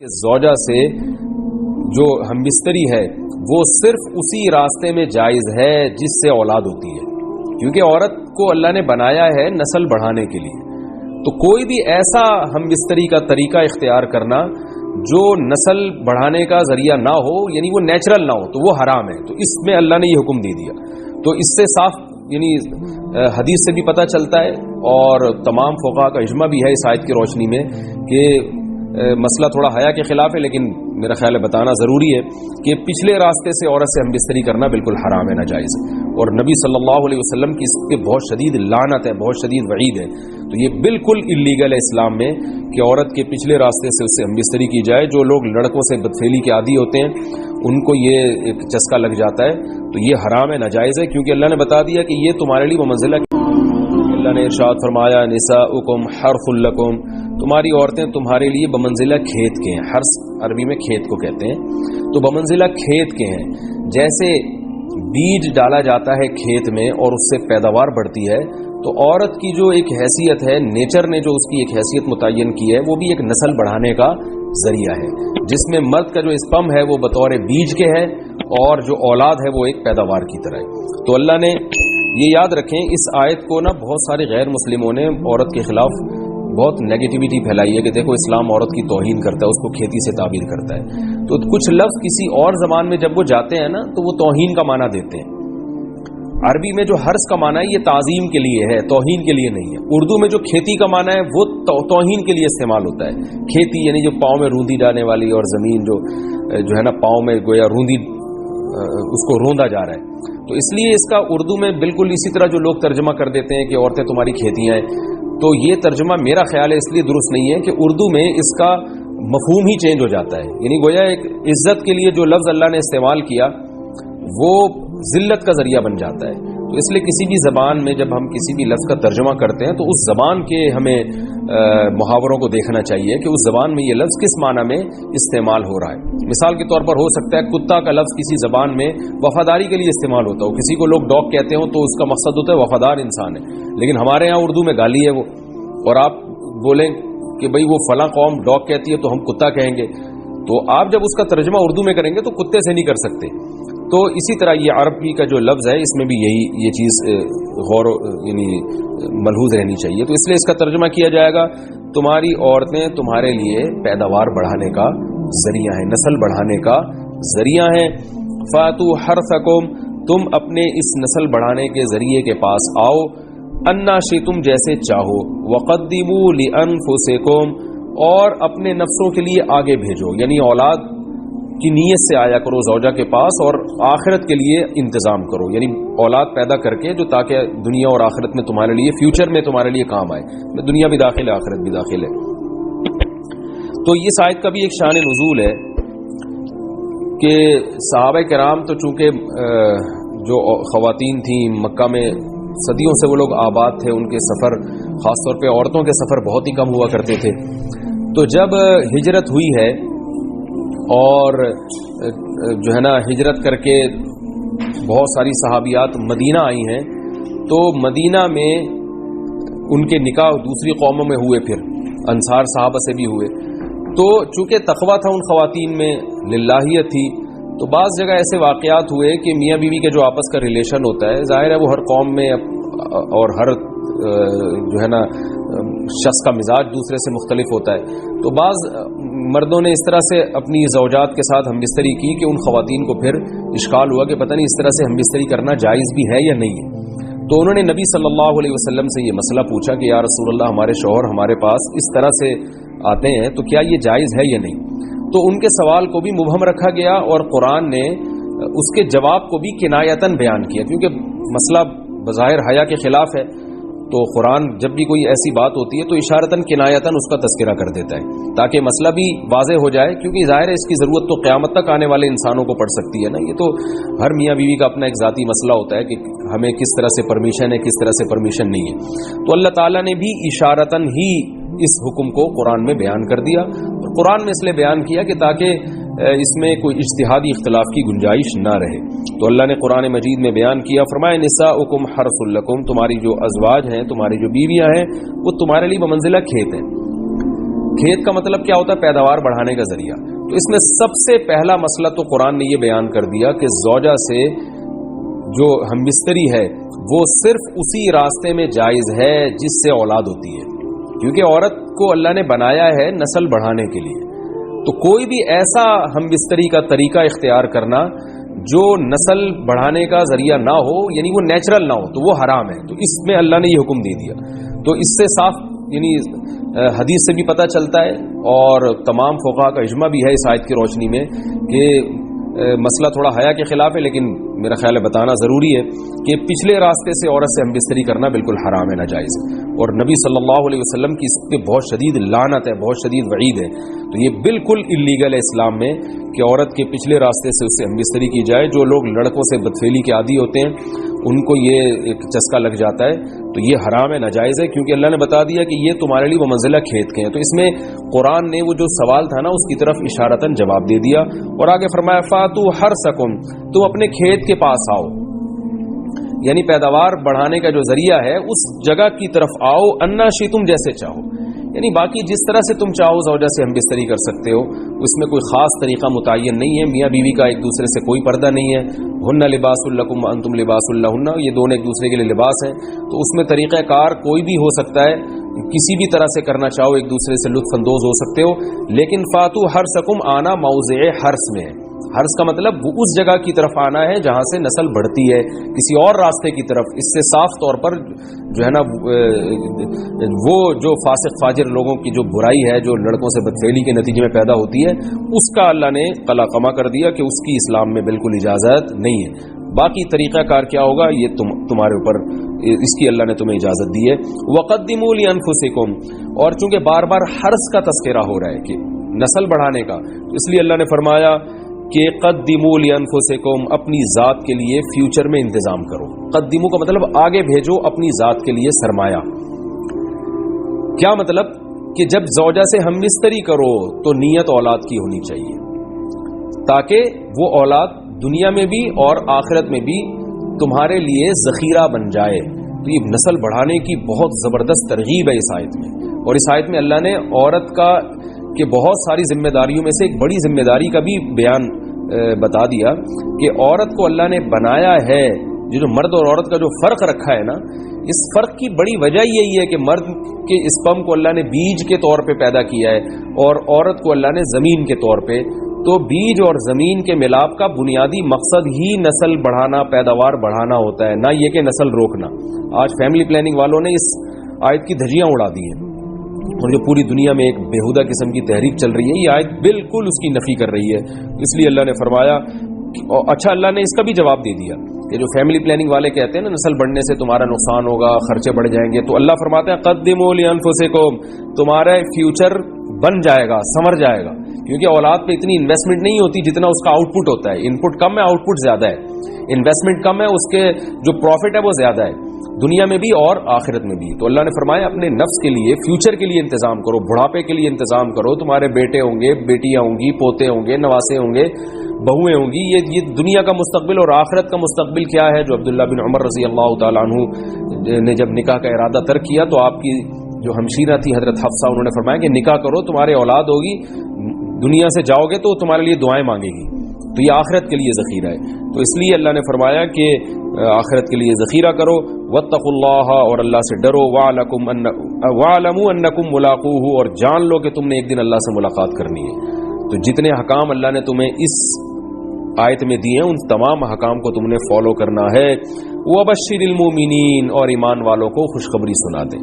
زوجہ سے جو ہمبستری ہے وہ صرف اسی راستے میں جائز ہے جس سے اولاد ہوتی ہے، کیونکہ عورت کو اللہ نے بنایا ہے نسل بڑھانے کے لیے. تو کوئی بھی ایسا ہمبستری کا طریقہ اختیار کرنا جو نسل بڑھانے کا ذریعہ نہ ہو، یعنی وہ نیچرل نہ ہو، تو وہ حرام ہے. تو اس میں اللہ نے یہ حکم دے دیا. تو اس سے صاف یعنی حدیث سے بھی پتہ چلتا ہے اور تمام فقہا کا اجماع بھی ہے اس آیت کی روشنی میں کہ مسئلہ تھوڑا حیا کے خلاف ہے، لیکن میرا خیال ہے بتانا ضروری ہے کہ پچھلے راستے سے عورت سے ہمبستری کرنا بالکل حرام ہے، ناجائز ہے. اور نبی صلی اللہ علیہ وسلم کی اس پہ بہت شدید لعنت ہے، بہت شدید وعید ہے. تو یہ بالکل اللیگل ہے اسلام میں کہ عورت کے پچھلے راستے سے اس سے ہمبستری کی جائے. جو لوگ لڑکوں سے بدفعلی کے عادی ہوتے ہیں ان کو یہ ایک چسکا لگ جاتا ہے، تو یہ حرام ہے، ناجائز ہے، کیونکہ اللہ نے بتا دیا کہ یہ تمہارے لیے بمنزلہ. اللہ نے ارشاد فرمایا نساؤکم حرث لکم، تمہاری عورتیں تمہارے لیے بمنزلہ کھیت کے ہیں. حرث عربی میں کھیت کو کہتے ہیں. تو بمنزلہ کھیت کے ہیں. جیسے بیج ڈالا جاتا ہے کھیت میں اور اس سے پیداوار بڑھتی ہے، تو عورت کی جو ایک حیثیت ہے، نیچر نے جو اس کی ایک حیثیت متعین کی ہے، وہ بھی ایک نسل بڑھانے کا ذریعہ ہے، جس میں مرد کا جو اسپم ہے وہ بطور بیج کے ہے اور جو اولاد ہے وہ ایک پیداوار کی طرح ہے. تو اللہ نے یہ یاد رکھیں، اس آیت کو نا بہت سارے غیر مسلموں نے عورت کے خلاف بہت نیگیٹیوٹی پھیلائی ہے کہ دیکھو اسلام عورت کی توہین کرتا ہے، اس کو کھیتی سے تعبیر کرتا ہے. تو کچھ لفظ کسی اور زبان میں جب وہ جاتے ہیں نا تو وہ توہین کا معنی دیتے ہیں. عربی میں جو حرث کا معنی ہے یہ تعظیم کے لیے ہے، توہین کے لیے نہیں ہے. اردو میں جو کھیتی کا معنی ہے وہ توہین کے لیے استعمال ہوتا ہے. کھیتی یعنی جو پاؤں میں روندی جانے والی اور زمین جو ہے نا پاؤں میں گویا روندی اس کو روندا جا رہا ہے. تو اس لیے اس کا اردو میں بالکل اسی طرح جو لوگ ترجمہ کر دیتے ہیں کہ عورتیں تمہاری کھیتیاں ہیں، تو یہ ترجمہ میرا خیال ہے اس لیے درست نہیں ہے کہ اردو میں اس کا مفہوم ہی چینج ہو جاتا ہے. یعنی گویا ایک عزت کے لیے جو لفظ اللہ نے استعمال کیا وہ ذلت کا ذریعہ بن جاتا ہے. تو اس لیے کسی بھی زبان میں جب ہم کسی بھی لفظ کا ترجمہ کرتے ہیں تو اس زبان کے ہمیں محاوروں کو دیکھنا چاہیے کہ اس زبان میں یہ لفظ کس معنی میں استعمال ہو رہا ہے. مثال کے طور پر ہو سکتا ہے کتا کا لفظ کسی زبان میں وفاداری کے لیے استعمال ہوتا ہو، کسی کو لوگ ڈاگ کہتے ہوں تو اس کا مقصد ہوتا ہے وفادار انسان ہے، لیکن ہمارے ہاں اردو میں گالی ہے وہ، اور آپ بولیں کہ بھئی وہ فلاں قوم ڈاگ کہتی ہے تو ہم کتا کہیں گے، تو آپ جب اس کا ترجمہ اردو میں کریں گے تو کتے سے نہیں کر سکتے. تو اسی طرح یہ عربی کا جو لفظ ہے اس میں بھی یہ چیز غور یعنی ملحوظ رہنی چاہیے. تو اس لیے اس کا ترجمہ کیا جائے گا تمہاری عورتیں تمہارے لیے پیداوار بڑھانے کا ذریعہ ہیں، نسل بڑھانے کا ذریعہ ہیں. فاتوا حرثکم، تم اپنے اس نسل بڑھانے کے ذریعے کے پاس آؤ، انا شئتم جیسے چاہو، وقدموا لانفسکم، اور اپنے نفسوں کے لیے آگے بھیجو، یعنی اولاد کی نیت سے آیا کرو زوجہ کے پاس اور آخرت کے لیے انتظام کرو، یعنی اولاد پیدا کر کے جو تاکہ دنیا اور آخرت میں تمہارے لیے فیوچر میں تمہارے لیے کام آئے. دنیا بھی داخل ہے، آخرت بھی داخل ہے. تو اس آیت کا بھی ایک شان نزول ہے کہ صحابہ کرام تو چونکہ جو خواتین تھیں مکہ میں صدیوں سے وہ لوگ آباد تھے، ان کے سفر خاص طور پہ عورتوں کے سفر بہت ہی کم ہوا کرتے تھے. تو جب ہجرت ہوئی ہے اور جو ہے نا ہجرت کر کے بہت ساری صحابیات مدینہ آئی ہیں، تو مدینہ میں ان کے نکاح دوسری قوموں میں ہوئے، پھر انصار صحابہ سے بھی ہوئے. تو چونکہ تقویٰ تھا ان خواتین میں، للہیت تھی، تو بعض جگہ ایسے واقعات ہوئے کہ میاں بیوی کے جو آپس کا ریلیشن ہوتا ہے، ظاہر ہے وہ ہر قوم میں اور ہر جو ہے نا شخص کا مزاج دوسرے سے مختلف ہوتا ہے. تو بعض مردوں نے اس طرح سے اپنی زوجات کے ساتھ ہمبستری کی کہ ان خواتین کو پھر اشکال ہوا کہ پتہ نہیں اس طرح سے ہمبستری کرنا جائز بھی ہے یا نہیں ہے. تو انہوں نے نبی صلی اللہ علیہ وسلم سے یہ مسئلہ پوچھا کہ یا رسول اللہ، ہمارے شوہر ہمارے پاس اس طرح سے آتے ہیں تو کیا یہ جائز ہے یا نہیں. تو ان کے سوال کو بھی مبہم رکھا گیا اور قرآن نے اس کے جواب کو بھی کنایتاً بیان کیا، کیونکہ مسئلہ بظاہر حیا کے خلاف ہے. تو قرآن جب بھی کوئی ایسی بات ہوتی ہے تو اشارتاً کنایتاً اس کا تذکرہ کر دیتا ہے تاکہ مسئلہ بھی واضح ہو جائے، کیونکہ ظاہر ہے اس کی ضرورت تو قیامت تک آنے والے انسانوں کو پڑ سکتی ہے نا. یہ تو ہر میاں بیوی کا اپنا ایک ذاتی مسئلہ ہوتا ہے کہ ہمیں کس طرح سے پرمیشن ہے، کس طرح سے پرمیشن نہیں ہے. تو اللہ تعالیٰ نے بھی اشارتاً ہی اس حکم کو قرآن میں بیان کر دیا. قرآن میں اس لیے بیان کیا کہ تاکہ اس میں کوئی اجتہادی اختلاف کی گنجائش نہ رہے. تو اللہ نے قرآن مجید میں بیان کیا، فرمایا نساؤکم حرث لکم، تمہاری جو ازواج ہیں، تمہاری جو بیویاں ہیں وہ تمہارے لیے بمنزلہ کھیت ہیں. کھیت کا مطلب کیا ہوتا ہے؟ پیداوار بڑھانے کا ذریعہ. تو اس میں سب سے پہلا مسئلہ تو قرآن نے یہ بیان کر دیا کہ زوجہ سے جو ہم بستری ہے وہ صرف اسی راستے میں جائز ہے جس سے اولاد ہوتی ہے، کیونکہ عورت کو اللہ نے بنایا ہے نسل بڑھانے کے لیے. تو کوئی بھی ایسا ہم بستری کا طریقہ اختیار کرنا جو نسل بڑھانے کا ذریعہ نہ ہو، یعنی وہ نیچرل نہ ہو، تو وہ حرام ہے. تو اس میں اللہ نے یہ حکم دے دیا. تو اس سے صاف یعنی حدیث سے بھی پتہ چلتا ہے اور تمام فقہا کا اجماع بھی ہے اس آیت کی روشنی میں کہ مسئلہ تھوڑا حیا کے خلاف ہے، لیکن میرا خیال ہے بتانا ضروری ہے کہ پچھلے راستے سے عورت سے ہم بستری کرنا بالکل حرام ہے، ناجائز ہے. اور نبی صلی اللہ علیہ وسلم کی اس پہ بہت شدید لعنت ہے، بہت شدید وعید ہے. تو یہ بالکل اللیگل ہے اسلام میں کہ عورت کے پچھلے راستے سے اس سے ہم بستری کی جائے. جو لوگ لڑکوں سے بدفعلی کے عادی ہوتے ہیں ان کو یہ ایک چسکا لگ جاتا ہے، تو یہ حرام ہے، ناجائز ہے، کیونکہ اللہ نے بتا دیا کہ یہ تمہارے لیے وہ منزلہ کھیت کے ہیں. تو اس میں قرآن نے وہ جو سوال تھا نا اس کی طرف اشارتاً جواب دے دیا اور آگے فرمایا فاتو حرثکم، تم اپنے کھیت کے پاس آؤ، یعنی پیداوار بڑھانے کا جو ذریعہ ہے اس جگہ کی طرف آؤ، انا شئتم، جیسے چاہو، یعنی باقی جس طرح سے تم چاہو زوجہ سے ہم بستری کر سکتے ہو، اس میں کوئی خاص طریقہ متعین نہیں ہے. میاں بیوی کا ایک دوسرے سے کوئی پردہ نہیں ہے. ہن لباس لکم وانتم لباس لہن، یہ دونوں ایک دوسرے کے لیے لباس ہیں. تو اس میں طریقہ کار کوئی بھی ہو سکتا ہے، کسی بھی طرح سے کرنا چاہو ایک دوسرے سے لطف اندوز ہو سکتے ہو. لیکن فاتو حرثکم، آنا موضع حرث میں ہے. حرث کا مطلب وہ اس جگہ کی طرف آنا ہے جہاں سے نسل بڑھتی ہے، کسی اور راستے کی طرف. اس سے صاف طور پر جو ہے نا وہ جو فاسق فاجر لوگوں کی جو برائی ہے جو لڑکوں سے بدفعلی کے نتیجے میں پیدا ہوتی ہے، اس کا اللہ نے قلع قمع کر دیا کہ اس کی اسلام میں بالکل اجازت نہیں ہے. باقی طریقہ کار کیا ہوگا یہ تمہارے اوپر، اس کی اللہ نے تمہیں اجازت دی ہے. وقدموا لانفسکم، اور چونکہ بار بار حرث کا تذکرہ ہو رہا ہے کہ نسل بڑھانے کا، اس لیے اللہ نے فرمایا کہ قدموا لانفسکم، اپنی ذات کے لیے فیوچر میں انتظام کرو. قدموا کا مطلب آگے بھیجو اپنی ذات کے لیے سرمایہ. کیا مطلب کہ جب زوجہ سے ہم بستری کرو تو نیت اولاد کی ہونی چاہیے تاکہ وہ اولاد دنیا میں بھی اور آخرت میں بھی تمہارے لیے ذخیرہ بن جائے. تو یہ نسل بڑھانے کی بہت زبردست ترغیب ہے اس آیت میں. اور اس آیت میں اللہ نے عورت کا کہ بہت ساری ذمہ داریوں میں سے ایک بڑی ذمہ داری کا بھی بیان بتا دیا کہ عورت کو اللہ نے بنایا ہے. جو مرد اور عورت کا جو فرق رکھا ہے نا، اس فرق کی بڑی وجہ یہی ہے کہ مرد کے اسپرم کو اللہ نے بیج کے طور پہ پیدا کیا ہے اور عورت کو اللہ نے زمین کے طور پہ. تو بیج اور زمین کے ملاپ کا بنیادی مقصد ہی نسل بڑھانا، پیداوار بڑھانا ہوتا ہے، نہ یہ کہ نسل روکنا. آج فیملی پلاننگ والوں نے اس آیت کی دھجیاں اڑا دی ہیں اور جو پوری دنیا میں ایک بےہودہ قسم کی تحریک چل رہی ہے، یہ آیت بالکل اس کی نفی کر رہی ہے. اس لیے اللہ نے فرمایا اچھا، اللہ نے اس کا بھی جواب دے دیا کہ جو فیملی پلاننگ والے کہتے ہیں نا نسل بڑھنے سے تمہارا نقصان ہوگا، خرچے بڑھ جائیں گے، تو اللہ فرماتے ہیں قدموا لانفسکم، تمہارا فیوچر بن جائے گا، سنور جائے گا. کیونکہ اولاد پہ اتنی انویسٹمنٹ نہیں ہوتی جتنا اس کا آؤٹ پٹ ہوتا ہے. ان پٹ کم ہے، آؤٹ پٹ زیادہ ہے. انویسٹمنٹ کم ہے، اس کے جو پروفٹ ہے وہ زیادہ ہے، دنیا میں بھی اور آخرت میں بھی. تو اللہ نے فرمایا اپنے نفس کے لیے، فیوچر کے لیے انتظام کرو، بڑھاپے کے لیے انتظام کرو. تمہارے بیٹے ہوں گے، بیٹیاں ہوں گی، پوتے ہوں گے، نواسے ہوں گے، بہویں ہوں گی. یہ دنیا کا مستقبل اور آخرت کا مستقبل کیا ہے. جو عبداللہ بن عمر رضی اللہ تعالیٰ عنہ نے جب نکاح کا ارادہ ترک کیا تو آپ کی جو ہمشیرہ تھی حضرت حفصہ، انہوں نے فرمایا کہ نکاح کرو، تمہارے اولاد ہوگی، دنیا سے جاؤ گے تو تمہارے لیے دعائیں مانگے گی. تو یہ آخرت کے لیے ذخیرہ ہے. تو اس لیے اللہ نے فرمایا کہ آخرت کے لیے ذخیرہ کرو. واتقوا اللہ، اور اللہ سے ڈرو. واعلموا انکم ملاقوہ، اور جان لو کہ تم نے ایک دن اللہ سے ملاقات کرنی ہے. تو جتنے حکام اللہ نے تمہیں اس آیت میں دیے ہیں ان تمام حکام کو تم نے فالو کرنا ہے. وبشر المؤمنین، اور ایمان والوں کو خوشخبری سنا دے.